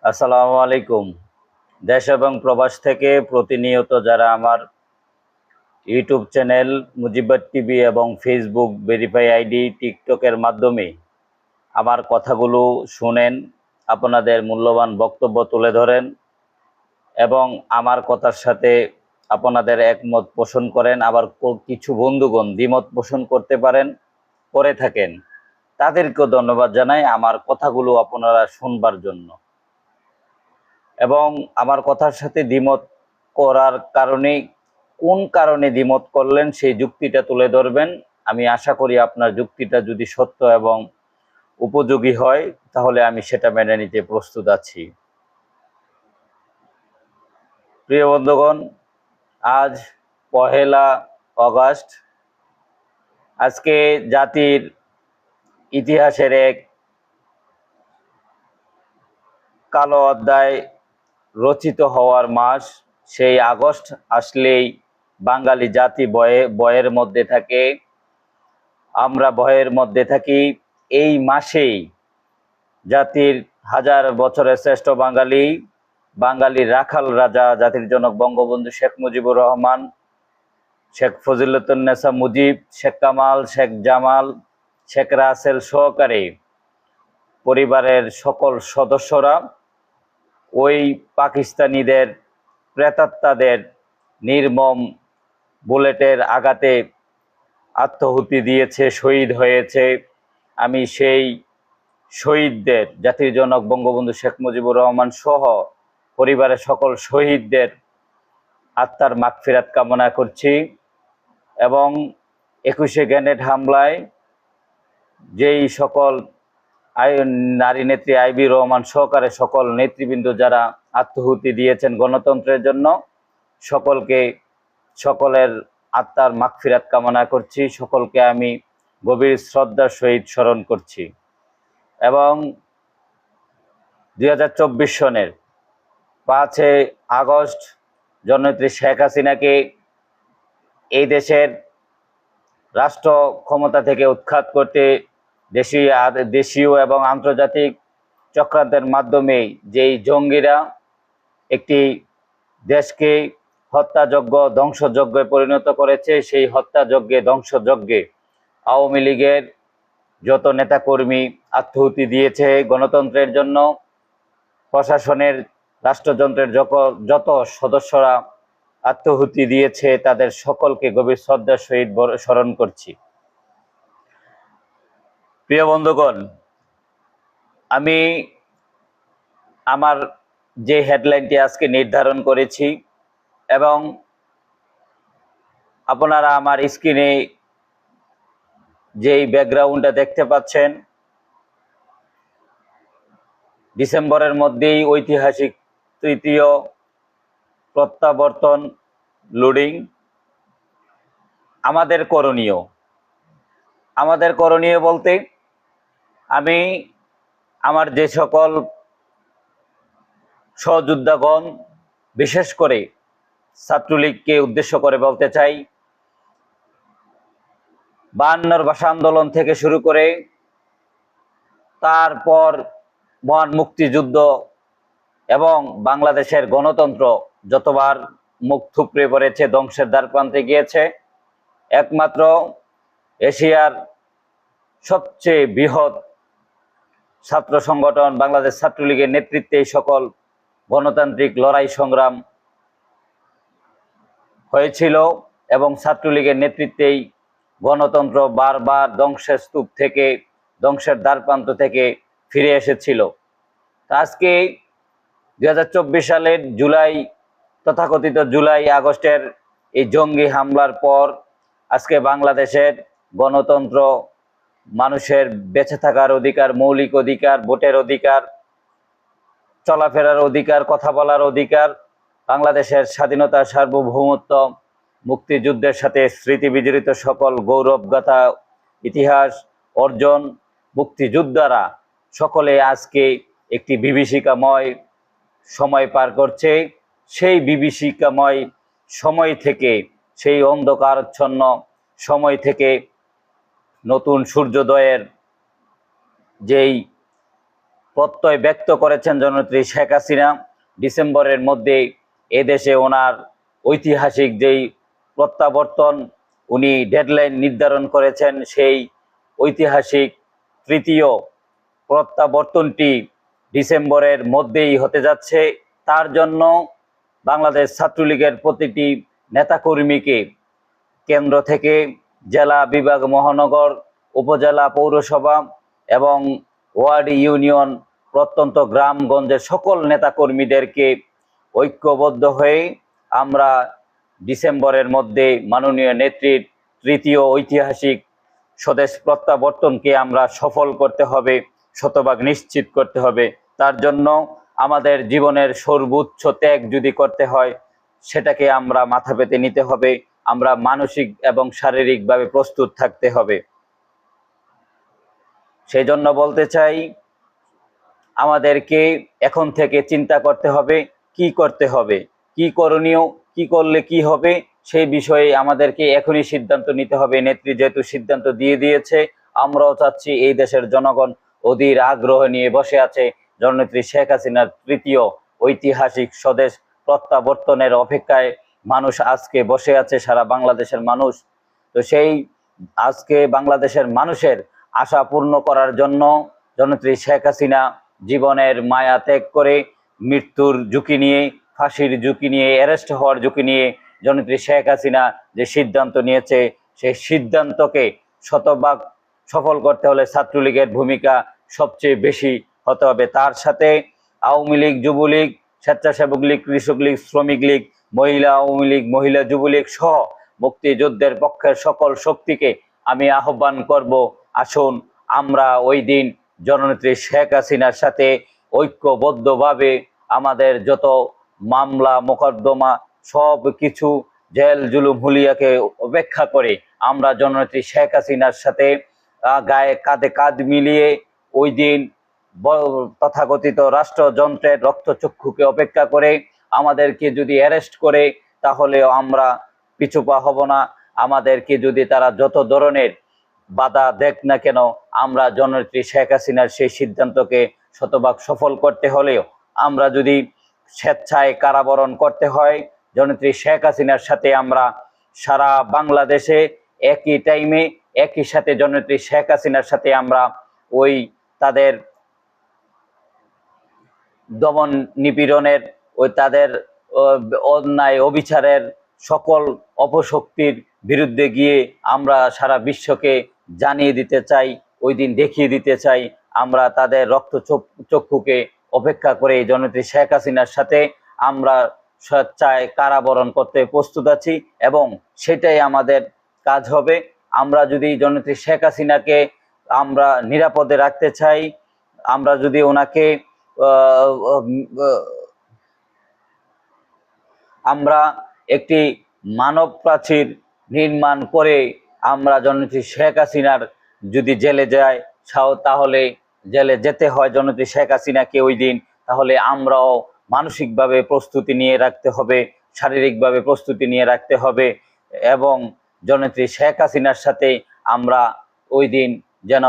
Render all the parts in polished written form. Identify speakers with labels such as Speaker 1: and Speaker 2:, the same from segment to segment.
Speaker 1: আসসালামু আলাইকুম। দেশ এবং প্রবাস থেকে প্রতিনিয়ত যারা আমার ইউটিউব চ্যানেল মুজিববাদ টিভি এবং ফেসবুক ভেরিফাই আইডি টিকটকের মাধ্যমে আমার কথাগুলো শুনেন, আপনাদের মূল্যবান বক্তব্য তুলে ধরেন এবং আমার কথার সাথে আপনাদের একমত পোষণ করেন, আবার কিছু বন্ধুগণ দ্বিমত পোষণ করতে পারেন, করে থাকেন, তাদেরকেও ধন্যবাদ জানাই আমার কথাগুলো আপনারা শুনবার জন্য। এবং আমার কথার সাথে দ্বিমত করার কারণে কোন কারণে দ্বিমত করলেন সেই যুক্তিটা তুলে ধরবেন। আমি আশা করি আপনার যুক্তিটা যদি সত্য এবং উপযোগী হয় তাহলে আমি সেটা মেনে নিতে প্রস্তুত আছি। প্রিয় বন্ধুগণ, আজ 1 আগস্ট। আজকে জাতির ইতিহাসের এক কালো অধ্যায় রচিত হওয়ার মাস। সেই আগস্ট আসলেই বাঙালি জাতি ভয়ের মধ্যে থাকে, আমরা ভয়ের মধ্যে থাকি। এই মাসেই জাতির হাজার বছরের শ্রেষ্ঠ বাঙালির রাখাল রাজা, জাতির জনক বঙ্গবন্ধু শেখ মুজিবুর রহমান, শেখ ফজিলতুন্নেসা মুজিব, শেখ কামাল, শেখ জামাল, শেখ রাসেল সহকারে পরিবারের সকল সদস্যরা ওই পাকিস্তানিদের প্রেতাত্মাদের নির্মম বুলেটের আঘাতে আত্মাহুতি দিয়েছে, শহীদ হয়েছে। আমি সেই শহীদদের, জাতির জনক বঙ্গবন্ধু শেখ মুজিবুর রহমান সহ পরিবারের সকল শহীদদের আত্মার মাগফিরাত কামনা করছি। এবং 21শে গ্রেনেড হামলায় যেই সকল নারী নেত্রী আইবি রহমান সহকারে সকল নেতৃবৃন্দ যারা আত্মাহুতি দিয়েছেন গণতন্ত্রের জন্য, সকলের আত্মার মাগফিরাত কামনা করছি। সকলকে আমি গভীর শ্রদ্ধার সহিত স্মরণ করছি। এবং 2024 সনের 5 আগস্ট জননেত্রী শেখ হাসিনাকে এই দেশের রাষ্ট্র ক্ষমতা থেকে উৎখাত করতে দেশীয় এবং আন্তর্জাতিক চক্রান্তের মাধ্যমে যেই জঙ্গিরা একটি দেশকে হত্যাযজ্ঞ, ধ্বংসযজ্ঞে পরিণত করেছে, সেই হত্যাযজ্ঞে, ধ্বংসযজ্ঞে আওয়ামী লীগের যত নেতাকর্মী আত্মাহুতি দিয়েছে গণতন্ত্রের জন্য, প্রশাসনের, রাষ্ট্রযন্ত্রের যত সদস্যরা আত্মাহুতি দিয়েছে, তাদের সকলকে গভীর শ্রদ্ধার সহিত স্মরণ করছি। প্রিয় বন্ধুগণ, আমি আমার যে হেডলাইনটি আজকে নির্ধারণ করেছি এবং আপনারা আমার স্ক্রিনে যেই ব্যাকগ্রাউন্ডটা দেখতে পাচ্ছেন, ডিসেম্বরের মধ্যেই ঐতিহাসিক তৃতীয় প্রত্যাবর্তন লোডিং। আমাদের করণীয় বলতে আমি আমার যে সকল সহযোদ্ধাগণ, বিশেষ করে ছাত্রলীগকে উদ্দেশ্য করে বলতে চাই, 52 ভাষা আন্দোলন থেকে শুরু করে তারপর মহান মুক্তিযুদ্ধ এবং বাংলাদেশের গণতন্ত্র যতবার মুখ থুবড়ে পড়েছে, ধ্বংসের দ্বার প্রান্তে গিয়েছে, একমাত্র এশিয়ার সবচেয়ে বৃহৎ ছাত্র সংগঠন বাংলাদেশ ছাত্রলীগের নেতৃত্বে এই সকল গণতান্ত্রিক লড়াই সংগ্রাম হয়েছিল এবং ছাত্রলীগের নেতৃত্বেই গণতন্ত্র বারবার ধ্বংসের স্তূপ থেকে, ধ্বংসের দ্বারপ্রান্ত থেকে ফিরে এসেছিল। আজকে 2024 সালের তথাকথিত জুলাই আগস্টের এই জঙ্গি হামলার পর আজকে বাংলাদেশের গণতন্ত্র, মানুষের বেঁচে থাকার অধিকার, মৌলিক অধিকার, ভোটের অধিকার, চলাফেরার অধিকার, কথা বলার অধিকার, বাংলাদেশের স্বাধীনতা, সার্বভৌমত্ব, মুক্তিযুদ্ধের সাথে স্মৃতি বিজড়িত সকল গৌরবগাথা ইতিহাস অর্জন মুক্তিযোদ্ধারা সকলে আজকে একটি বিভীষিকাময় সময় পার করছে। সেই বিভীষিকাময় সময় থেকে, সেই অন্ধকারচ্ছন্ন সময় থেকে নতুন সূর্যোদয়ের যেই প্রত্যয় ব্যক্ত করেছেন জননেত্রী শেখ হাসিনা। ডিসেম্বরের মধ্যে এদেশে ওনার ঐতিহাসিক যেই প্রত্যাবর্তন উনি ডেডলাইন নির্ধারণ করেছেন, সেই ঐতিহাসিক তৃতীয় প্রত্যাবর্তনটি ডিসেম্বরের মধ্যেই হতে যাচ্ছে। তার জন্য বাংলাদেশ ছাত্রলীগের প্রতিটি নেতাকর্মীকে কেন্দ্র থেকে জেলা, বিভাগ, মহানগর, উপজেলা, পৌরসভা এবং ওয়ার্ড, ইউনিয়ন, প্রত্যন্ত গ্রামগঞ্জের সকল নেতাকর্মীদেরকে ঐক্যবদ্ধ হয়ে আমরা ডিসেম্বরের মধ্যে মাননীয় নেত্রীর তৃতীয় ঐতিহাসিক স্বদেশ প্রত্যাবর্তনকে আমরা সফল করতে হবে, শতভাগ নিশ্চিত করতে হবে। তার জন্য আমাদের জীবনের সর্বোচ্চ ত্যাগ যদি করতে হয়, সেটাকে আমরা মাথা পেতে নিতে হবে। আমরা মানসিক এবং শারীরিকভাবে প্রস্তুত থাকতে হবে। সেই জন্য বলতে চাই, আমাদেরকে এখন থেকে চিন্তা করতে হবে কি করতে হবে, কি করণীয়, কি করলে কি হবে, সেই বিষয়ে আমাদেরকে এখনই সিদ্ধান্ত নিতে হবে। নেত্রী যেহেতু সিদ্ধান্ত দিয়ে দিয়েছে, আমরাও চাচ্ছি, এই দেশের জনগণ অধীর আগ্রহ নিয়ে বসে আছে জননেত্রী শেখ হাসিনার তৃতীয় ঐতিহাসিক স্বদেশ প্রত্যাবর্তনের অপেক্ষায়। মানুষ আজকে বসে আছে, সারা বাংলাদেশের মানুষ। তো সেই আজকে বাংলাদেশের মানুষের আশা পূর্ণ করার জন্য জননেত্রী শেখ হাসিনা জীবনের মায়া ত্যাগ করে, মৃত্যুর ঝুঁকি নিয়ে, ফাঁসির ঝুঁকি নিয়ে, অ্যারেস্ট হওয়ার ঝুঁকি নিয়ে জননেত্রী শেখ হাসিনা যে সিদ্ধান্ত নিয়েছে, সেই সিদ্ধান্তকে শতভাগ সফল করতে হলে ছাত্রলীগের ভূমিকা সবচেয়ে বেশি হতে হবে। তার সাথে আওয়ামী লীগ, যুবলীগ, স্বেচ্ছাসেবক লীগ, কৃষক লীগ, শ্রমিক লীগ, মহিলা আওয়ামী লীগ, মহিলা যুবলীগ সহ মুক্তিযুদ্ধের পক্ষের সকল শক্তিকে আমি আহ্বান করব, আসুন আমরা ওই দিন জননেত্রী শেখ হাসিনার সাথে ঐক্যবদ্ধভাবে আমাদের যত মামলা মোকদ্দমা সব কিছু, জেল জুলুম হুলিয়াকে উপেক্ষা করে আমরা জননেত্রী শেখ হাসিনার সাথে গায়ে কাঁধে কাঁধ মিলিয়ে ওই দিন তথাকথিত রাষ্ট্রযন্ত্রের রক্তচক্ষুকে অপেক্ষা করে আমাদেরকে যদি অ্যারেস্ট করে, তাহলেও আমরা পিছুপা হব না। আমাদেরকে যদি তারা যত ধরনের বাধা দেখ না কেন, আমরা জননেত্রী শেখ হাসিনার সেই সিদ্ধান্তকে শতভাগ সফল করতে হলেও, আমরা যদি স্বেচ্ছায় কারাবরণ করতে হয়, জননেত্রী শেখ হাসিনার সাথে আমরা সারা বাংলাদেশে একই টাইমে একই সাথে জননেত্রী শেখ হাসিনার সাথে আমরা ওই তাদের দমন নিপীড়নের, ওই তাদের অন্যায় অবিচারের সকল অপশক্তির বিরুদ্ধে গিয়ে আমরা সারা বিশ্বকে জানিয়ে দিতে চাই, ওই দিন দেখিয়ে দিতে চাই আমরা তাদের রক্ত চক্ষুকে অপেক্ষা করে জননেত্রী শেখ হাসিনার সাথে আমরা স্বেচ্ছায় কারাবরণ করতে প্রস্তুত আছি এবং সেটাই আমাদের কাজ হবে। আমরা যদি জননেত্রী শেখ হাসিনাকে আমরা নিরাপদে রাখতে চাই, আমরা যদি ওনাকে আমরা একটি মানব প্রাচীর নির্মাণ করে আমরা জননেত্রী শেখ হাসিনার যদি জেলে যায়, তাহলে জেলে যেতে হয় জননেত্রী শেখ হাসিনাকে ওই দিন, তাহলে আমরাও মানসিকভাবে প্রস্তুতি নিয়ে রাখতে হবে, শারীরিকভাবে প্রস্তুতি নিয়ে রাখতে হবে এবং জননেত্রী শেখ হাসিনার সাথে আমরা ওই দিন যেন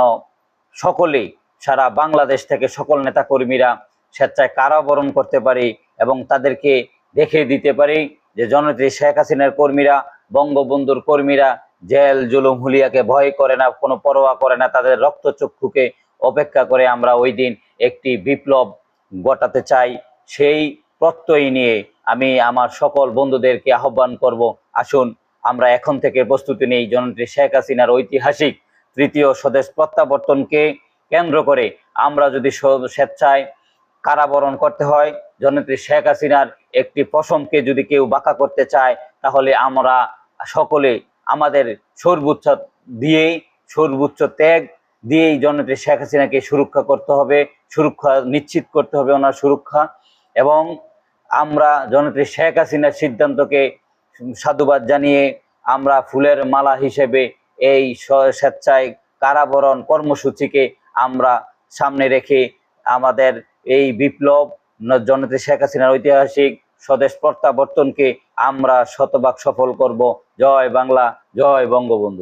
Speaker 1: সকলেই, সারা বাংলাদেশ থেকে সকল নেতাকর্মীরা স্বেচ্ছায় কারাবরণ করতে পারি এবং তাদেরকে দেখে দিতে পারি যে জননেত্রী শেখ হাসিনার কর্মীরা, বঙ্গবন্ধুর কর্মীরা জেল জুলুম হুলিয়াকে ভয় করে না, কোনো পরোয়া করে না, তাদের রক্তচক্ষুকে অপেক্ষা করে আমরা ওই দিন একটি বিপ্লব ঘটাতে চাই। সেই প্রত্যয় নিয়ে আমি আমার সকল বন্ধুদেরকে আহ্বান করব, আসুন আমরা এখন থেকে প্রস্তুতি নেই জননেত্রী শেখ হাসিনার ঐতিহাসিক তৃতীয় স্বদেশ প্রত্যাবর্তনকে কেন্দ্র করে। আমরা যদি স্বেচ্ছায় কারাবরণ করতে হয়, জননেত্রী শেখ হাসিনার একটি পশমকে যদি কেউ বাঁকা করতে চায়, তাহলে আমরা সকলে আমাদের সর্বোচ্চ দিয়েই, সর্বোচ্চ ত্যাগ দিয়েই জননেত্রী শেখ হাসিনাকে সুরক্ষা করতে হবে, সুরক্ষা নিশ্চিত করতে হবে, ওনার সুরক্ষা। এবং আমরা জননেত্রী শেখ হাসিনার সিদ্ধান্তকে সাধুবাদ জানিয়ে আমরা ফুলের মালা হিসেবে এই স্বেচ্ছায় কারাবরণ কর্মসূচিকে আমরা সামনে রেখে আমাদের এই বিপ্লব জননেত্রী শেখ হাসিনার ঐতিহাসিক স্বদেশ প্রত্যাবর্তনকে আমরা শতভাগ সফল করব। জয় বাংলা, জয় বঙ্গবন্ধু।